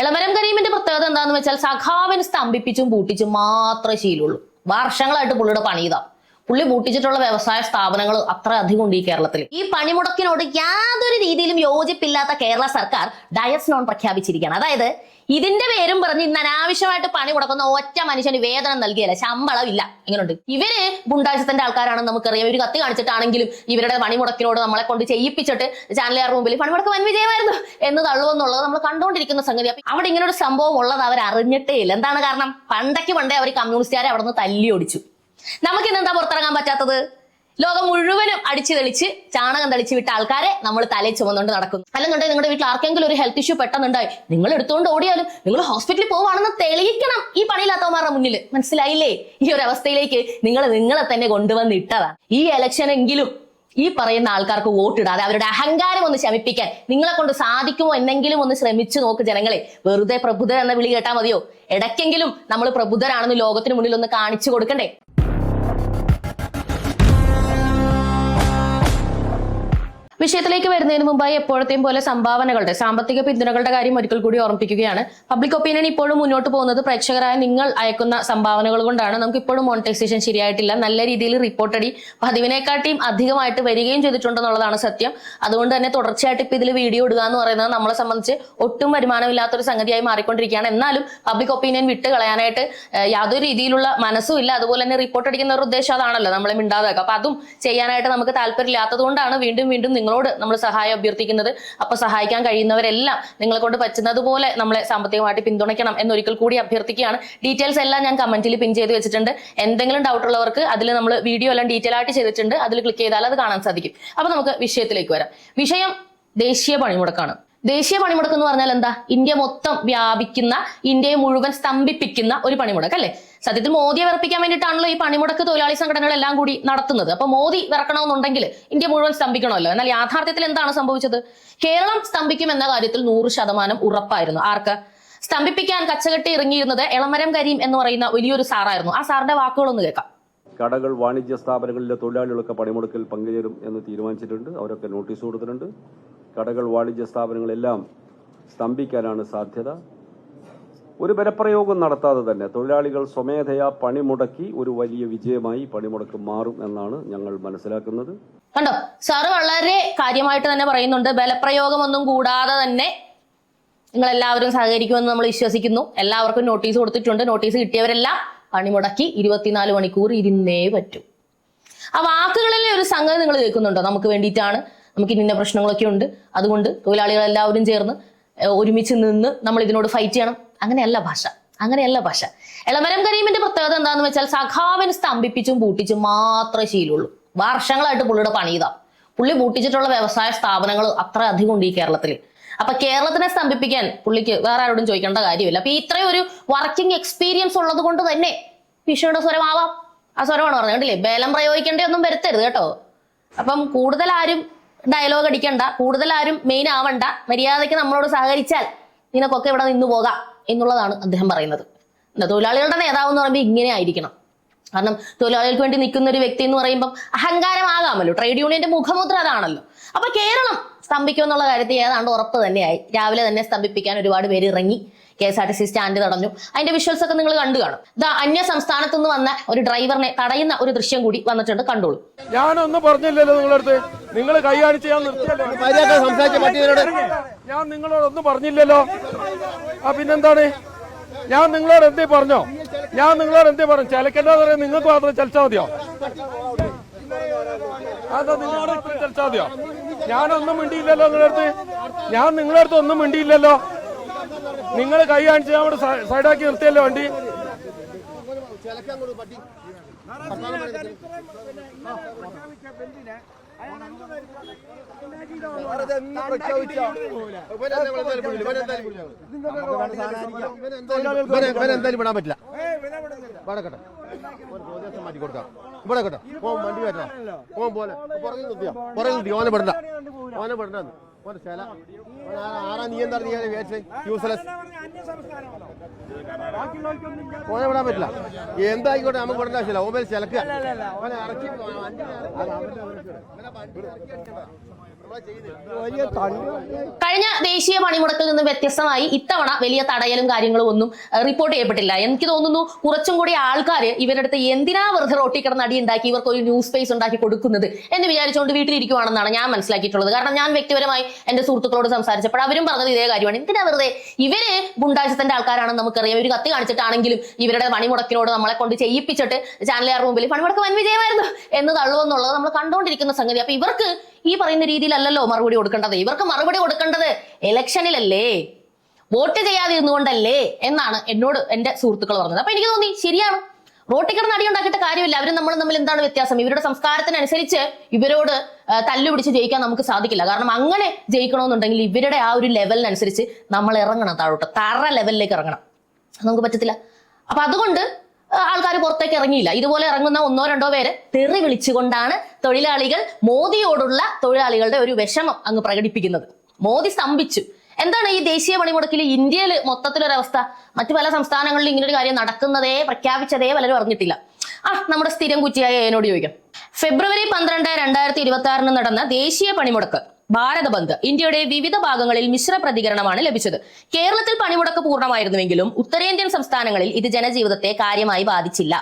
എളമരം കരീമിന്റെ പ്രത്യേകത എന്താണെന്ന് വെച്ചാൽ സഖാവിന് സ്തംഭിപ്പിച്ചും പൂട്ടിച്ചും മാത്രമേ ശീലമുള്ളൂ. വർഷങ്ങളായിട്ട് പുള്ളിയുടെ പണി ഇതാ. പുള്ളി പൂട്ടിച്ചിട്ടുള്ള വ്യവസായ സ്ഥാപനങ്ങൾ അത്ര അധികം ഉണ്ട് ഈ കേരളത്തിൽ. ഈ പണിമുടക്കിനോട് യാതൊരു രീതിയിലും യോജിപ്പില്ലാത്ത കേരള സർക്കാർ ഡയസ് നോൺ പ്രഖ്യാപിച്ചിരിക്കുകയാണ്. അതായത് ഇതിന്റെ പേരും പറഞ്ഞ് ഇന്ന് അനാവശ്യമായിട്ട് പണി മുടക്കുന്ന ഒറ്റ മനുഷ്യന് വേതനം നൽകിയല്ല, ശമ്പളം ഇല്ല. എങ്ങനെയുണ്ട്? ഇവര് ഗുണ്ടാഴ്ചത്തിന്റെ ആൾക്കാരാണെന്ന് നമുക്കറിയാം. ഒരു കത്തി കാണിച്ചിട്ടാണെങ്കിലും ഇവരുടെ പണിമുടക്കിനോട് നമ്മളെ കൊണ്ട് ചെയ്യിപ്പിച്ചിട്ട് ചാനലുകാരുടെ മുമ്പിൽ പണിമുടക്ക് വൻ വിജയമായിരുന്നു എന്ന് തള്ളുമെന്നുള്ളത് നമ്മൾ കണ്ടുകൊണ്ടിരിക്കുന്ന സംഗതി. അപ്പൊ അവിടെ ഇങ്ങനെ ഒരു സംഭവം ഉള്ളത് അവർ അറിഞ്ഞിട്ടേ ഇല്ല. എന്താണ് കാരണം? പണ്ടേ അവർ കമ്മ്യൂണിസ്റ്റുകാരെ അവിടെ നിന്ന് തല്ലി ഓടിച്ചു. നമുക്ക് ഇന്നെന്താ പുറത്തിറങ്ങാൻ പറ്റാത്തത്? ലോകം മുഴുവനും അടിച്ചു തെളിച്ച് ചാണകം തെളിച്ച് വിട്ട ആൾക്കാരെ നമ്മൾ തലയിൽ ചുമന്നുകൊണ്ട് നടക്കുന്നു. അല്ലെന്നുണ്ടെങ്കിൽ നിങ്ങളുടെ വീട്ടിൽ ആർക്കെങ്കിലും ഒരു ഹെൽത്ത് ഇഷ്യൂ പെട്ടെന്നുണ്ടായി, നിങ്ങൾ എടുത്തുകൊണ്ട് ഓടിയാലും നിങ്ങൾ ഹോസ്പിറ്റലിൽ പോവാണെന്ന് തെളിയിക്കണം ഈ പണിയില്ലാത്തവന്മാരുടെ മുന്നിൽ. മനസ്സിലായില്ലേ? ഈ ഒരു അവസ്ഥയിലേക്ക് നിങ്ങളെ തന്നെ കൊണ്ടുവന്നിട്ടതാണ്. ഈ ഇലക്ഷനെങ്കിലും ഈ പറയുന്ന ആൾക്കാർക്ക് വോട്ടിടാതെ അവരുടെ അഹങ്കാരം ഒന്ന് ശമിപ്പിക്കാൻ നിങ്ങളെ കൊണ്ട് സാധിക്കുമോ എന്നെങ്കിലും ഒന്ന് ശ്രമിച്ചു നോക്ക് ജനങ്ങളെ. വെറുതെ പ്രബുദ്ധർ എന്ന വിളി കേട്ടാൽ മതിയോ? ഇടയ്ക്കെങ്കിലും നമ്മൾ പ്രബുദ്ധരാണെന്ന് ലോകത്തിന് മുന്നിൽ ഒന്ന് കാണിച്ചു കൊടുക്കണ്ടേ? വിഷയത്തിലേക്ക് വരുന്നതിന് മുമ്പായി എപ്പോഴത്തെയും പോലെ സംഭാവനകളുടെ സാമ്പത്തിക പിന്തുണകളുടെ കാര്യം ഒരിക്കൽ കൂടി ഓർമ്മിപ്പിക്കുകയാണ്. പബ്ലിക് ഒപ്പീനിയൻ ഇപ്പോഴും മുന്നോട്ട് പോകുന്നത് പ്രേക്ഷകരായ നിങ്ങൾ അയക്കുന്ന സംഭാവനകൾ കൊണ്ടാണ്. നമുക്ക് ഇപ്പോഴും മോണിറ്റൈസേഷൻ ശരിയായിട്ടില്ല. നല്ല രീതിയിൽ റിപ്പോർട്ട് അടി പതിവിനെക്കാട്ടിയും അധികമായിട്ട് വരികയും ചെയ്തിട്ടുണ്ടെന്നുള്ളതാണ് സത്യം. അതുകൊണ്ട് തന്നെ തുടർച്ചയായിട്ട് ഇപ്പൊ ഇതിൽ വീഡിയോ ഇടുക എന്ന് പറയുന്നത് നമ്മളെ സംബന്ധിച്ച് ഒട്ടും വരുമാനമില്ലാത്തൊരു സംഗതിയായി മാറിക്കൊണ്ടിരിക്കുകയാണ്. എന്നാലും പബ്ലിക് ഒപ്പീനിയൻ വിട്ട് കളയാനായിട്ട് യാതൊരു രീതിയിലുള്ള മനസ്സും ഇല്ല. അതുപോലെ തന്നെ റിപ്പോർട്ട് അടിക്കുന്ന ഒരു ഉദ്ദേശം അതാണല്ലോ, നമ്മളെ മിണ്ടാതാക്കുക. അപ്പൊ അതും ചെയ്യാനായിട്ട് നമുക്ക് താല്പര്യമില്ലാത്തത് കൊണ്ടാണ് വീണ്ടും നിങ്ങൾ നമ്മൾ സഹായം അഭ്യർത്ഥിക്കുന്നത്. അപ്പൊ സഹായിക്കാൻ കഴിയുന്നവരെല്ലാം നിങ്ങളെ കൊണ്ട് പറ്റുന്നത് പോലെ നമ്മളെ സാമ്പത്തികമായിട്ട് പിന്തുണയ്ക്കണം എന്നൊരിക്കൽ കൂടി അഭ്യർത്ഥിക്കുകയാണ്. ഡീറ്റെയിൽസ് എല്ലാം ഞാൻ കമന്റിൽ പിൻ ചെയ്ത് വെച്ചിട്ടുണ്ട്. എന്തെങ്കിലും ഡൗട്ട് ഉള്ളവർക്ക് അതിൽ നമ്മൾ വീഡിയോ എല്ലാം ഡീറ്റെയിൽ ആയിട്ട് ചെയ്തിട്ടുണ്ട്. അതിൽ ക്ലിക്ക് ചെയ്താൽ അത് കാണാൻ സാധിക്കും. അപ്പൊ നമുക്ക് വിഷയത്തിലേക്ക് വരാം. വിഷയം ദേശീയ പണിമുടക്കാണ്. ദേശീയ പണിമുടക്ക് എന്ന് പറഞ്ഞാൽ എന്താ? ഇന്ത്യ മൊത്തം വ്യാപിക്കുന്ന, ഇന്ത്യയെ മുഴുവൻ സ്തംഭിപ്പിക്കുന്ന ഒരു പണിമുടക്ക് അല്ലെ? സത്യത്തിൽ മോദിയെ വിറപ്പിക്കാൻ വേണ്ടിയിട്ടാണല്ലോ ഈ പണിമുടക്ക് തൊഴിലാളി സംഘടനകളെല്ലാം കൂടി നടത്തുന്നത്. അപ്പൊ മോദി വിറക്കണമെന്നുണ്ടെങ്കിൽ ഇന്ത്യ മുഴുവൻ സ്തംഭിക്കണമല്ലോ. എന്നാൽ യാഥാർത്ഥ്യത്തിൽ എന്താണ് സംഭവിച്ചത്? കേരളം സ്തംഭിക്കും എന്ന കാര്യത്തിൽ 100% ഉറപ്പായിരുന്നു. ആർക്ക്? സ്തംഭിപ്പിക്കാൻ കച്ചകെട്ടി ഇറങ്ങിയിരുന്നത് എളമരം കരീം എന്ന് പറയുന്ന വലിയൊരു സാറായിരുന്നു. ആ സാറിന്റെ വാക്കുകളൊന്ന് കേൾക്കാം. കടകൾ, വാണിജ്യ സ്ഥാപനങ്ങളിലെ തൊഴിലാളികളൊക്കെ പണിമുടക്കിൽ പങ്കുചേരും എന്ന് തീരുമാനിച്ചിട്ടുണ്ട്. അവരൊക്കെ നോട്ടീസ് കൊടുത്തിട്ടുണ്ട്. കടകൾ, വാണിജ്യ സ്ഥാപനങ്ങളെല്ലാം സ്തംഭിക്കാനാണ് സാധ്യത. ഒരു ബലപ്രയോഗം നടത്താതെ തന്നെ തൊഴിലാളികൾ സ്വമേധയാ പണിമുടക്കി ഒരു വലിയ വിജയമായി പണിമുടക്ക് മാറും എന്നാണ് ഞങ്ങൾ മനസ്സിലാക്കുന്നത്. കണ്ടോ, സാറ് വളരെ കാര്യമായിട്ട് തന്നെ പറയുന്നുണ്ട്. ബലപ്രയോഗമൊന്നും കൂടാതെ തന്നെ നിങ്ങൾ എല്ലാവരും സഹകരിക്കുമെന്ന് നമ്മൾ വിശ്വസിക്കുന്നു. എല്ലാവർക്കും നോട്ടീസ് കൊടുത്തിട്ടുണ്ട്. നോട്ടീസ് കിട്ടിയവരെല്ലാം പണിമുടക്കി 24 മണിക്കൂർ ഇരുന്നേ പറ്റൂ. ആ വാക്കുകളിലെ ഒരു സംഗതി നിങ്ങൾ കേൾക്കുന്നുണ്ടോ? നമുക്ക് വേണ്ടിയിട്ടാണ്, നമുക്ക് ഇന്ന പ്രശ്നങ്ങളൊക്കെ ഉണ്ട്, അതുകൊണ്ട് തൊഴിലാളികൾ എല്ലാവരും ചേർന്ന് ഒരുമിച്ച് നിന്ന് നമ്മൾ ഇതിനോട് ഫൈറ്റ് ചെയ്യണം. അങ്ങനെയല്ല ഭാഷ. എളമരം കരീമിന്റെ പ്രത്യേകത എന്താണെന്ന് വെച്ചാൽ സഖാവിന് സ്തംഭിപ്പിച്ചും പൂട്ടിച്ചും മാത്രമേ ശീലമുള്ളൂ. വർഷങ്ങളായിട്ട് പുള്ളിയുടെ പണി ഇതാ. പുള്ളി പൂട്ടിച്ചിട്ടുള്ള വ്യവസായ സ്ഥാപനങ്ങൾ അത്ര അധികം ഉണ്ട് ഈ കേരളത്തിൽ. അപ്പൊ കേരളത്തിനെ സ്തംഭിപ്പിക്കാൻ പുള്ളിക്ക് വേറെ ആരോടും ചോദിക്കേണ്ട കാര്യമില്ല. അപ്പൊ ഇത്രയും ഒരു വർക്കിംഗ് എക്സ്പീരിയൻസ് ഉള്ളത് കൊണ്ട് തന്നെ ഭീഷണിയുടെ സ്വരമാവാം. ആ സ്വരമാണ് പറഞ്ഞത്. കണ്ടില്ലേ? ബലം പ്രയോഗിക്കേണ്ടതൊന്നും വരുത്തരുത് കേട്ടോ. അപ്പം കൂടുതൽ ആരും ഡയലോഗ് അടിക്കണ്ട, കൂടുതൽ ആരും മെയിൻ ആവണ്ട. മര്യാദയ്ക്ക് നമ്മളോട് സഹകരിച്ചാൽ നിനക്കൊക്കെ ഇവിടെ നിന്ന് പോകാം എന്നുള്ളതാണ് അദ്ദേഹം പറയുന്നത്. തൊഴിലാളികളുടെ നേതാവ് എന്ന് പറയുമ്പോൾ ഇങ്ങനെ ആയിരിക്കണം. കാരണം തൊഴിലാളികൾക്ക് വേണ്ടി നിൽക്കുന്ന ഒരു വ്യക്തി എന്ന് പറയുമ്പോൾ അഹങ്കാരമാകാമല്ലോ. ട്രേഡ് യൂണിയന്റെ മുഖമുദ്ര അതാണല്ലോ. അപ്പൊ കേരളം സ്തംഭിക്കും എന്നുള്ള കാര്യത്തിൽ ഏതാണ്ട് ഉറപ്പ് തന്നെയായി. രാവിലെ തന്നെ സ്തംഭിപ്പിക്കാൻ ഒരുപാട് പേര് ഇറങ്ങി. KSRTC സ്റ്റാൻഡ് തടഞ്ഞു. അതിന്റെ വിഷ്വൽസ് ഒക്കെ നിങ്ങൾ കണ്ടു കാണും. അന്യ സംസ്ഥാനത്തു നിന്ന് വന്ന ഒരു ഡ്രൈവറിനെ തടയുന്ന ഒരു ദൃശ്യം കൂടി വന്നിട്ടുണ്ട്, കണ്ടോളൂ. ഞാനൊന്നും പറഞ്ഞില്ലല്ലോ നിങ്ങളടുത്ത്. നിങ്ങൾ കൈ കാണിച്ച് ഞാൻ നിങ്ങളോടൊന്നും പറഞ്ഞില്ലല്ലോ. പിന്നെന്താണ്? ഞാൻ നിങ്ങളോട് എന്തേ പറഞ്ഞോ? ചലക്കണ്ടെന്ന് പറയാൻ നിങ്ങൾക്ക് മാത്രം ചലിച്ചാൽ മതിയോ? അതാ നിങ്ങളോട് മാത്രം ചലിച്ചാൽ മതിയോ? ഞാനൊന്നും മിണ്ടിയില്ലല്ലോ നിങ്ങളടുത്ത് ഒന്നും മിണ്ടിയില്ലല്ലോ. നിങ്ങൾ കൈ കാണിച്ച് അവിടെ സൈഡാക്കി നിർത്തിയല്ലോ വണ്ടി. എന്തായാലും വിടാൻ പറ്റില്ല. വടക്കട്ടെ മാറ്റി കൊടുക്കാം. ഇവിടെ കേട്ടോ വണ്ടി വരണം. പോലെ പുറകെ നിർത്തി. ഓനെ പെടണ്ട. ആരാ നീ എന്താ യൂസ്ലെസ്? ഓനെ വിടാൻ പറ്റില്ല. എന്തായിക്കോട്ടെ, നമുക്ക് വിടേണ്ട ആവശ്യമില്ല. ഓൻ ചിലക്കുക. കഴിഞ്ഞ ദേശീയ പണിമുടക്കിൽ നിന്ന് വ്യത്യസ്തമായി ഇത്തവണ വലിയ തടയലും കാര്യങ്ങളും ഒന്നും റിപ്പോർട്ട് ചെയ്യപ്പെട്ടില്ല. എനിക്ക് തോന്നുന്നു കുറച്ചും കൂടി ആൾക്കാർ ഇവരുടെ അടുത്ത് എന്തിനാ വെറുതെ റോട്ടി കിടന്ന് അടി ഉണ്ടാക്കി ഇവർക്ക് ഒരു ന്യൂസ് സ്പേസ് ഉണ്ടാക്കി കൊടുക്കുന്നത് എന്ന് വിചാരിച്ചുകൊണ്ട് വീട്ടിലിരിക്കുവാണെന്നാണ് ഞാൻ മനസ്സിലാക്കിയിട്ടുള്ളത്. കാരണം ഞാൻ വ്യക്തിപരമായി എന്റെ സുഹൃത്തുക്കളോട് സംസാരിച്ചപ്പോൾ അവരും പറഞ്ഞത് ഇതേ കാര്യമാണ്. എന്തിനാ വെറുതെ ഇവര് ഗുണ്ടാഴ്ചത്തിന്റെ ആൾക്കാരാണെന്ന് നമുക്കറിയാം. ഒരു കത്തി കാണിച്ചിട്ടാണെങ്കിലും ഇവരുടെ പണിമുടക്കിനോട് നമ്മളെ കൊണ്ട് ചെയ്യിപ്പിച്ചിട്ട് ചാനലുകാരുടെ മുമ്പിൽ പണിമുടക്ക് വൻ വിജയമായിരുന്നു എന്ന് തള്ളുമെന്നുള്ളത് നമ്മൾ കണ്ടുകൊണ്ടിരിക്കുന്ന സംഗതി. അപ്പൊ ഇവർക്ക് ഈ പറയുന്ന രീതിയിലല്ലല്ലോ മറുപടി കൊടുക്കേണ്ടത്. ഇവർക്ക് മറുപടി കൊടുക്കേണ്ടത് ഇലക്ഷനിലല്ലേ, വോട്ട് ചെയ്യാതെ ഇരുന്നുകൊണ്ടല്ലേ എന്നാണ് എന്നോട് എന്റെ സുഹൃത്തുക്കൾ പറഞ്ഞത്. അപ്പൊ എനിക്ക് തോന്നി ശരിയാണ്, റോട്ടിൽ കിടന്ന് അടി ഉണ്ടാക്കിയിട്ട് കാര്യമില്ല. അവരും നമ്മളും തമ്മിൽ എന്താണ് വ്യത്യാസം? ഇവരുടെ സംസ്കാരത്തിനനുസരിച്ച് ഇവരോട് തല്ലുപിടിച്ച് ജയിക്കാൻ നമുക്ക് സാധിക്കില്ല. കാരണം അങ്ങനെ ജയിക്കണമെന്നുണ്ടെങ്കിൽ ഇവരുടെ ആ ഒരു ലെവലിനനുസരിച്ച് നമ്മൾ ഇറങ്ങണം, താഴോട്ട് തറ ലെവലിലേക്ക് ഇറങ്ങണം. നമുക്ക് പറ്റത്തില്ല. അപ്പൊ അതുകൊണ്ട് ആൾക്കാർ പുറത്തേക്ക് ഇറങ്ങിയില്ല. ഇതുപോലെ ഇറങ്ങുന്ന ഒന്നോ രണ്ടോ പേര് തെറി വിളിച്ചുകൊണ്ടാണ് തൊഴിലാളികൾ മോദിയോടുള്ള തൊഴിലാളികളുടെ ഒരു വിഷമം അങ്ങ് പ്രകടിപ്പിക്കുന്നത്. മോദി സ്തംഭിച്ചു. എന്താണ് ഈ ദേശീയ പണിമുടക്കിൽ ഇന്ത്യയിൽ മൊത്തത്തിലൊരവസ്ഥ? മറ്റു പല സംസ്ഥാനങ്ങളിലും ഇങ്ങനൊരു കാര്യം നടക്കുന്നതേ പ്രഖ്യാപിച്ചതേ പലരും അറിഞ്ഞിട്ടില്ല. നമ്മുടെ സ്ഥിരം കുറ്റിയായ എന്നോട് ചോദിക്കാം. ഫെബ്രുവരി 12, 2026 നടന്ന ദേശീയ പണിമുടക്ക് ഭാരത് ബന്ദ് ഇന്ത്യയുടെ വിവിധ ഭാഗങ്ങളിൽ മിശ്ര പ്രതികരണമാണ് ലഭിച്ചത്. കേരളത്തിൽ പണിമുടക്ക് പൂർണ്ണമായിരുന്നുവെങ്കിലും ഉത്തരേന്ത്യൻ സംസ്ഥാനങ്ങളിൽ ഇത് ജനജീവിതത്തെ കാര്യമായി ബാധിച്ചില്ല.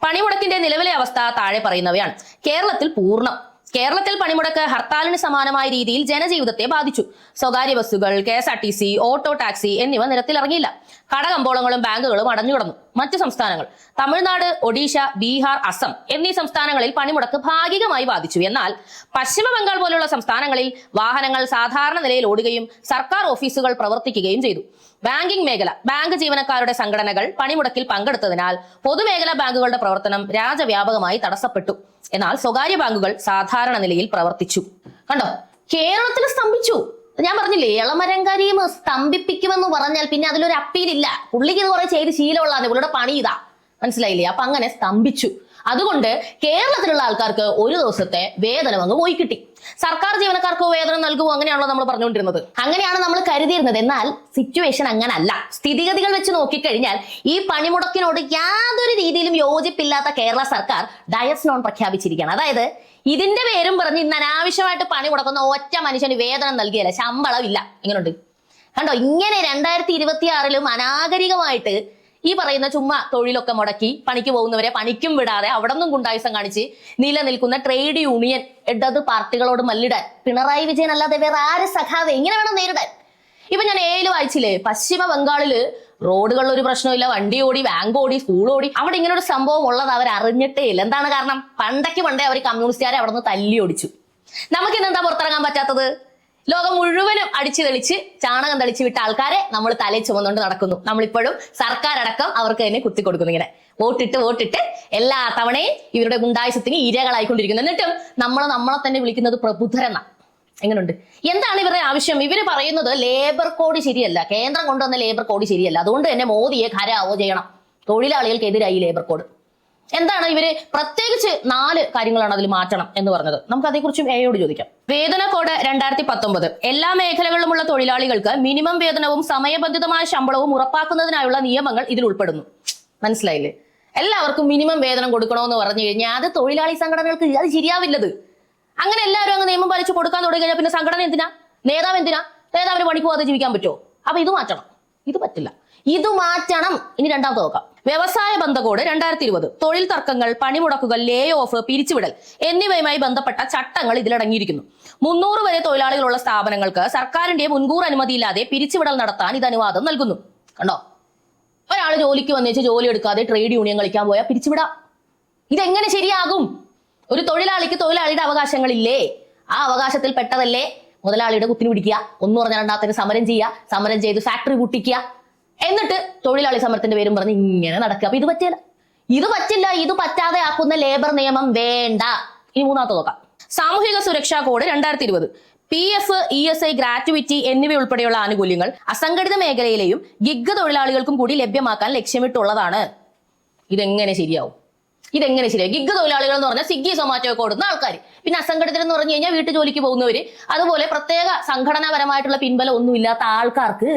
പണിമുടക്കിന്റെ നിലവിലെ അവസ്ഥ താഴെ പറയുന്നവയാണ്. കേരളത്തിൽ പണിമുടക്ക് ഹർത്താലിന് സമാനമായ രീതിയിൽ ജനജീവിതത്തെ ബാധിച്ചു. സ്വകാര്യ ബസ്സുകൾ, KSRTC, ഓട്ടോ ടാക്സി എന്നിവ നിരത്തിലിറങ്ങിയില്ല. കടകമ്പോളങ്ങളും ബാങ്കുകളും അടഞ്ഞുകിടന്നു. മറ്റ് സംസ്ഥാനങ്ങൾ തമിഴ്നാട്, ഒഡീഷ, ബീഹാർ, അസം എന്നീ സംസ്ഥാനങ്ങളിൽ പണിമുടക്ക് ഭാഗികമായി ബാധിച്ചു. എന്നാൽ പശ്ചിമ ബംഗാൾ പോലുള്ള സംസ്ഥാനങ്ങളിൽ വാഹനങ്ങൾ സാധാരണ നിലയിൽ ഓടുകയും സർക്കാർ ഓഫീസുകൾ പ്രവർത്തിക്കുകയും ചെയ്തു. ബാങ്കിംഗ് മേഖല, ബാങ്ക് ജീവനക്കാരുടെ സംഘടനകൾ പണിമുടക്കിൽ പങ്കെടുത്തതിനാൽ പൊതുമേഖലാ ബാങ്കുകളുടെ പ്രവർത്തനം രാജ്യവ്യാപകമായി തടസ്സപ്പെട്ടു. എന്നാൽ സ്വകാര്യ ബാങ്കുകൾ സാധാരണ നിലയിൽ പ്രവർത്തിച്ചു. കണ്ടോ, കേരളത്തിൽ സ്തംഭിച്ചു. ഞാൻ പറഞ്ഞില്ലേ, ഇളമരങ്കരിയും സ്തംഭിപ്പിക്കുമെന്ന് പറഞ്ഞാൽ പിന്നെ അതിലൊരു അപ്പീലില്ല. പുള്ളിക്ക് ഇത് കുറെ ചെയ്ത് ശീലമുള്ളതാണ്, പുള്ളിയുടെ പണി ഇതാ, മനസ്സിലായില്ലേ? അപ്പൊ അങ്ങനെ സ്തംഭിച്ചു. അതുകൊണ്ട് കേരളത്തിലുള്ള ആൾക്കാർക്ക് ഒരു ദിവസത്തെ വേതനം അങ്ങ് പോയി കിട്ടി. സർക്കാർ ജീവനക്കാർക്ക് വേതനം നൽകുമോ? അങ്ങനെയാണല്ലോ നമ്മൾ പറഞ്ഞുകൊണ്ടിരുന്നത്. അങ്ങനെയാണ് നമ്മൾ കരുതിയിരുന്നത്. എന്നാൽ സിറ്റുവേഷൻ അങ്ങനല്ല. സ്ഥിതിഗതികൾ വെച്ച് നോക്കിക്കഴിഞ്ഞാൽ ഈ പണിമുടക്കിനോട് യാതൊരു രീതിയിലും യോജിപ്പില്ലാത്ത കേരള സർക്കാർ ഡയസ് നോൺ പ്രഖ്യാപിച്ചിരിക്കുകയാണ്. അതായത് ഇതിന്റെ പേരും പറഞ്ഞ് ഇന്ന് അനാവശ്യമായിട്ട് പണി മുടക്കുന്ന ഒറ്റ മനുഷ്യന് വേതനം നൽകിയല്ല, ശമ്പളം ഇല്ല. എങ്ങനെയുണ്ട്? കണ്ടോ, ഇങ്ങനെ 2026 അനാഗരികമായിട്ട് ഈ പറയുന്ന ചുമ്മാ തൊഴിലൊക്കെ മുടക്കി പണിക്ക് പോകുന്നവരെ പണിക്കും വിടാതെ അവിടെ നിന്നും ഗുണ്ടായുസം കാണിച്ച് നിലനിൽക്കുന്ന ട്രേഡ് യൂണിയൻ ഇടത് പാർട്ടികളോട് മല്ലിടാൻ പിണറായി വിജയൻ അല്ലാതെ വേറെ ആര് സഖാവെ ഇങ്ങനെ വേണം നേരിടാൻ? ഇപ്പൊ ഞാൻ ഏല് വായിച്ചില്ലേ, പശ്ചിമ ബംഗാളില് റോഡുകളിൽ ഒരു പ്രശ്നമില്ല, വണ്ടി ഓടി, ബാങ്ക് ഓടി, സ്കൂൾ ഓടി. അവിടെ ഇങ്ങനെ ഒരു സംഭവം ഉള്ളത് അവർ അറിഞ്ഞിട്ടേ ഇല്ല. എന്താണ് കാരണം? പണ്ടേ അവർ കമ്മ്യൂണിസ്റ്റുകാരെ അവിടെ നിന്ന് തല്ലി ഓടിച്ചു. നമുക്ക് ഇന്നെന്താ പുറത്തിറങ്ങാൻ പറ്റാത്തത്? ലോകം മുഴുവനും അടിച്ചു തെളിച്ച് ചാണകം തളിച്ച് വിട്ട ആൾക്കാരെ നമ്മൾ തലയിൽ ചുമന്നുകൊണ്ട് നടക്കുന്നു. നമ്മളിപ്പോഴും സർക്കാർ അടക്കം അവർക്ക് തന്നെ കുത്തിക്കൊടുക്കുന്നു. ഇങ്ങനെ വോട്ടിട്ട് എല്ലാ തവണയും ഇവരുടെ ഗുണ്ടായുസത്തിന് ഇരകളായിക്കൊണ്ടിരിക്കുന്നു. എന്നിട്ടും നമ്മളെ തന്നെ വിളിക്കുന്നത് പ്രബുദ്ധരെന്ന. എങ്ങനെയുണ്ട്? എന്താണ് ഇവരുടെ ആവശ്യം? ഇവര് പറയുന്നത് ലേബർ കോഡ് ശരിയല്ല, കേന്ദ്രം കൊണ്ടുവന്ന ലേബർ കോഡ് ശരിയല്ല, അതുകൊണ്ട് തന്നെ മോദിയെ ഖരാവോ ചെയ്യണം, തൊഴിലാളികൾക്കെതിരായി ലേബർ കോഡ്. എന്താണ് ഇവര് പ്രത്യേകിച്ച് 4 കാര്യങ്ങളാണ് അതിൽ മാറ്റണം എന്ന് പറഞ്ഞത്. നമുക്ക് അതേക്കുറിച്ചും എയോട് ചോദിക്കാം. വേതന കോഡ് 2019 എല്ലാ മേഖലകളിലുമുള്ള തൊഴിലാളികൾക്ക് മിനിമം വേതനവും സമയബന്ധിതമായ ശമ്പളവും ഉറപ്പാക്കുന്നതിനായുള്ള നിയമങ്ങൾ ഇതിൽ ഉൾപ്പെടുന്നു. മനസ്സിലായില്ലേ? എല്ലാവർക്കും മിനിമം വേതനം കൊടുക്കണമെന്ന് പറഞ്ഞു കഴിഞ്ഞാൽ അത് തൊഴിലാളി സംഘടനകൾക്ക് അത് ശരിയാവില്ലത്. അങ്ങനെ എല്ലാവരും അങ്ങ് നിയമം പാലിച്ച് കൊടുക്കാൻ തുടങ്ങി കഴിഞ്ഞാൽ പിന്നെ സംഘടന എന്തിനാ? നേതാവ് എന്തിനാ? നേതാവിന് പണിക്ക് പോകാതെ ജീവിക്കാൻ പറ്റുമോ? അപ്പൊ ഇത് മാറ്റണം. ഇത് പറ്റില്ല, ഇത് മാറ്റണം. ഇനി രണ്ടാമത്തെ നോക്കാം. വ്യവസായ ബന്ധ കോഡ് 2020 തൊഴിൽ തർക്കങ്ങൾ, പണിമുടക്കുകൾ, ലേ ഓഫ്, പിരിച്ചുവിടൽ എന്നിവയുമായി ബന്ധപ്പെട്ട ചട്ടങ്ങൾ ഇതിലടങ്ങിയിരിക്കുന്നു. 300 വരെ തൊഴിലാളികളുള്ള സ്ഥാപനങ്ങൾക്ക് സർക്കാരിന്റെ മുൻകൂർ അനുമതിയില്ലാതെ പിരിച്ചുവിടൽ നടത്താൻ ഇത് അനുവാദം നൽകുന്നു. കണ്ടോ, ഒരാൾ ജോലിക്ക് വന്നേച്ച് ജോലി എടുക്കാതെ ട്രേഡ് യൂണിയൻ കളിക്കാൻ പോയാൽ പിരിച്ചുവിടാം. ഇതെങ്ങനെ ശരിയാകും? ഒരു തൊഴിലാളിക്ക് തൊഴിലാളിയുടെ അവകാശങ്ങളില്ലേ? ആ അവകാശത്തിൽ പെട്ടതല്ലേ മുതലാളിയുടെ കുത്തിന് പിടിക്കുക, ഒന്ന് പറഞ്ഞ രണ്ടാമത്തിന് സമരം ചെയ്യുക, സമരം ചെയ്ത് ഫാക്ടറി പൂട്ടിക്കുക, എന്നിട്ട് തൊഴിലാളി സമരത്തിന്റെ പേരും പറഞ്ഞ് ഇങ്ങനെ നടക്കുക. അപ്പൊ ഇത് പറ്റില്ല. ഇത് പറ്റാതെ ആക്കുന്ന ലേബർ നിയമം വേണ്ട. ഇനി മൂന്നാമത്തെ നോക്കാം. സാമൂഹിക സുരക്ഷാ കോഡ് 2020 PF, ESI, ഗ്രാറ്റുവിറ്റി എന്നിവയുൾപ്പെടെയുള്ള ആനുകൂല്യങ്ങൾ അസംഘടിത മേഖലയിലെയും ഗിഗ് തൊഴിലാളികൾക്കും കൂടി ലഭ്യമാക്കാൻ ലക്ഷ്യമിട്ടുള്ളതാണ്. ഇതെങ്ങനെ ശരിയാവും? ഗിഗ് തൊഴിലാളികൾ എന്ന് പറഞ്ഞാൽ സ്വിഗ്ഗി, സൊമാറ്റോ ഒക്കെ കൊടുക്കുന്ന ആൾക്കാർ, പിന്നെ അസംഘടിതർ എന്ന് പറഞ്ഞു കഴിഞ്ഞാൽ വീട്ടു ജോലിക്ക് പോകുന്നവര്, അതുപോലെ പ്രത്യേക സംഘടനാപരമായിട്ടുള്ള പിൻബലം ഒന്നുമില്ലാത്ത ആൾക്കാർക്ക്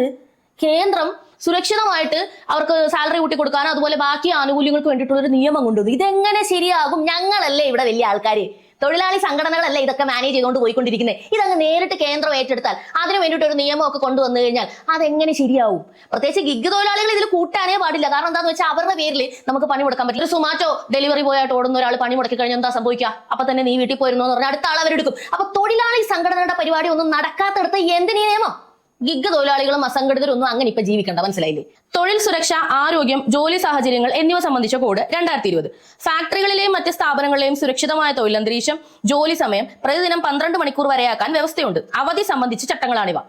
കേന്ദ്രം സുരക്ഷിതമായിട്ട് അവർക്ക് സാലറി കൂട്ടി കൊടുക്കാനോ അതുപോലെ ബാക്കി ആനുകൂല്യങ്ങൾക്ക് വേണ്ടിയിട്ടുള്ള ഒരു നിയമം കൊണ്ടുവന്നു. ഇതെങ്ങനെ ശരിയാകും? ഞങ്ങളല്ലേ ഇവിടെ വലിയ ആൾക്കാര്, തൊഴിലാളി സംഘടനകളല്ല ഇതൊക്കെ മാനേജ് ചെയ്തുകൊണ്ട് പോയിക്കൊണ്ടിരിക്കുന്നത്. ഇതങ്ങ് നേരിട്ട് കേന്ദ്രം ഏറ്റെടുത്താൽ അതിന് വേണ്ടിയിട്ട് ഒരു നിയമമൊക്കെ കൊണ്ടുവന്നു കഴിഞ്ഞാൽ അതെങ്ങനെ ശരിയാവും? പ്രത്യേകിച്ച് ഗിഗ് തൊഴിലാളികൾ ഇതിൽ കൂട്ടാനേ പാടില്ല. കാരണം എന്താണെന്ന് വെച്ചാൽ അവരുടെ പേരിൽ നമുക്ക് പണി മുടക്കാൻ പറ്റില്ല. ഒരു സുമാറ്റോ ഡെലിവറി ബോയായിട്ട് ഓടുന്ന ഒരാൾ പണി മുടക്കി കഴിഞ്ഞാൽ എന്താ സംഭവിക്കുക? അപ്പൊ തന്നെ നീ വീട്ടിൽ പോയിരുന്നു എന്ന് പറഞ്ഞാൽ അടുത്ത ആൾ അവരെടുക്കും. അപ്പൊ തൊഴിലാളി സംഘടനയുടെ പരിപാടി ഒന്നും നടക്കാത്തടത്ത് എന്തിനീ നിയമം? ഗിഗ് തൊഴിലാളികളും അസംഘടിതരും ഒന്നും അങ്ങനെ ഇപ്പൊ ജീവിക്കണ്ട, മനസ്സിലായില്ലേ? തൊഴിൽ സുരക്ഷ, ആരോഗ്യം, ജോലി സാഹചര്യങ്ങൾ എന്നിവ സംബന്ധിച്ച കോഡ് 2020. ഫാക്ടറികളിലെയും മറ്റ് സ്ഥാപനങ്ങളിലെയും സുരക്ഷിതമായ തൊഴിലന്തരീക്ഷം, ജോലി സമയം പ്രതിദിനം 12 മണിക്കൂർ വരെയാക്കാൻ വ്യവസ്ഥയുണ്ട്. അവധി സംബന്ധിച്ച ചട്ടങ്ങളാണിവ.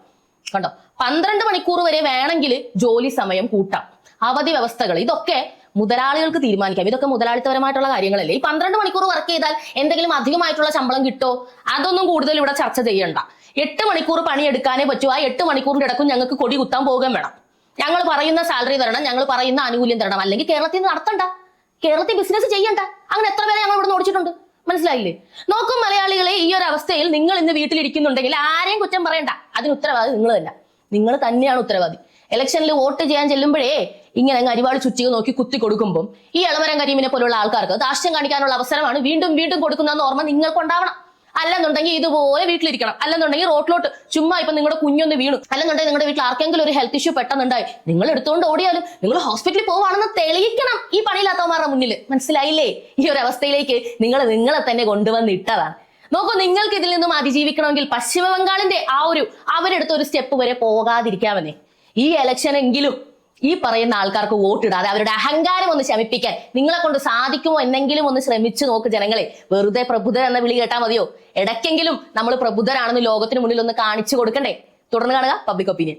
കണ്ടോ, 12 മണിക്കൂർ വരെ വേണമെങ്കിൽ ജോലി സമയം കൂട്ടാം. അവധി വ്യവസ്ഥകൾ ഇതൊക്കെ മുതലാളികൾക്ക് തീരുമാനിക്കാം. ഇതൊക്കെ മുതലാളിത്തപരമായിട്ടുള്ള കാര്യങ്ങളല്ലേ. ഈ 12 മണിക്കൂർ വർക്ക് ചെയ്താൽ എന്തെങ്കിലും അധികമായിട്ടുള്ള ശമ്പളം കിട്ടോ? അതൊന്നും കൂടുതൽ ഇവിടെ ചർച്ച ചെയ്യണ്ട. 8 മണിക്കൂർ പണിയെടുക്കാനേ പറ്റൂ. ആ 8 മണിക്കൂറിന്റെ ഇടക്കും ഞങ്ങൾക്ക് കൊടി കുത്താൻ പോകുകയും വേണം. ഞങ്ങൾ പറയുന്ന സാലറി തരണം, ഞങ്ങൾ പറയുന്ന ആനുകൂല്യം തരണം. അല്ലെങ്കിൽ കേരളത്തിൽ നിന്ന് നടത്തണ്ട, കേരളത്തിൽ ബിസിനസ് ചെയ്യണ്ട. അങ്ങനെ എത്ര പേരെ ഞങ്ങൾ ഇവിടെ ഓടിച്ചിട്ടുണ്ട്, മനസ്സിലായില്ലേ? നോക്കും മലയാളികളെ, ഈ ഒരു അവസ്ഥയിൽ നിങ്ങൾ ഇന്ന് വീട്ടിലിരിക്കുന്നുണ്ടെങ്കിൽ ആരെയും കുറ്റം പറയണ്ട. അതിന് ഉത്തരവാദി നിങ്ങൾ തന്നെ, നിങ്ങൾ തന്നെയാണ് ഉത്തരവാദി. ഇലക്ഷനിൽ വോട്ട് ചെയ്യാൻ ചെല്ലുമ്പോഴേ ഇങ്ങനെ അരിവാൾ ചുറ്റിക നോക്കി കുത്തി കൊടുക്കുമ്പോൾ ഈ എളമരം കരീമിനെ പോലുള്ള ആൾക്കാർക്ക് ദാഷ്ട്യം കാണിക്കാനുള്ള അവസരമാണ് വീണ്ടും വീണ്ടും കൊടുക്കുന്നതെന്ന് ഓർമ്മ നിങ്ങൾക്കുണ്ടാവണം. അല്ലെന്നുണ്ടെങ്കിൽ ഇതുപോലെ വീട്ടിലിരിക്കണം. അല്ലെന്നുണ്ടെങ്കിൽ റോട്ടിലോട്ട് ചുമ്മാ ഇപ്പൊ നിങ്ങളുടെ കുഞ്ഞൊന്ന് വീണു, അല്ലെന്നുണ്ടെങ്കിൽ നിങ്ങളുടെ വീട്ടിൽ ആർക്കെങ്കിലും ഒരു ഹെൽത്ത് ഇഷ്യൂ പെട്ടെന്നുണ്ടായി, നിങ്ങൾ എടുത്തുകൊണ്ട് ഓടിയാലും നിങ്ങൾ ഹോസ്പിറ്റലിൽ പോവാണെന്ന് തെളിയിക്കണം ഈ പണിയില്ലാത്തവന്മാരുടെ മുന്നിൽ. മനസ്സിലായില്ലേ? ഈ ഒരു അവസ്ഥയിലേക്ക് നിങ്ങളെ തന്നെ കൊണ്ടുവന്നിട്ടതാണ്. നോക്കൂ, നിങ്ങൾക്ക് ഇതിൽ നിന്നും അതിജീവിക്കണമെങ്കിൽ പശ്ചിമ ബംഗാളിന്റെ അവരെടുത്ത ഒരു സ്റ്റെപ്പ് വരെ പോകാതിരിക്കാമെന്നേ. ഈ ഇലക്ഷനെങ്കിലും ഈ പറയുന്ന ആൾക്കാർക്ക് വോട്ടിടാതെ അവരുടെ അഹങ്കാരം ഒന്ന് ശമിപ്പിക്കാൻ നിങ്ങളെ കൊണ്ട് സാധിക്കുമോ എന്നെങ്കിലും ഒന്ന് ശ്രമിച്ചു നോക്ക് ജനങ്ങളെ. വെറുതെ പ്രബുദ്ധർ എന്ന വിളി കേട്ടാൽ മതിയോ? ഇടയ്ക്കെങ്കിലും നമ്മൾ പ്രബുദ്ധരാണെന്ന് ലോകത്തിന് മുന്നിൽ ഒന്ന് കാണിച്ചു കൊടുക്കണ്ടേ? തുടർന്ന് കാണുക പബ്ലിക് ഒപ്പീനിയൻ.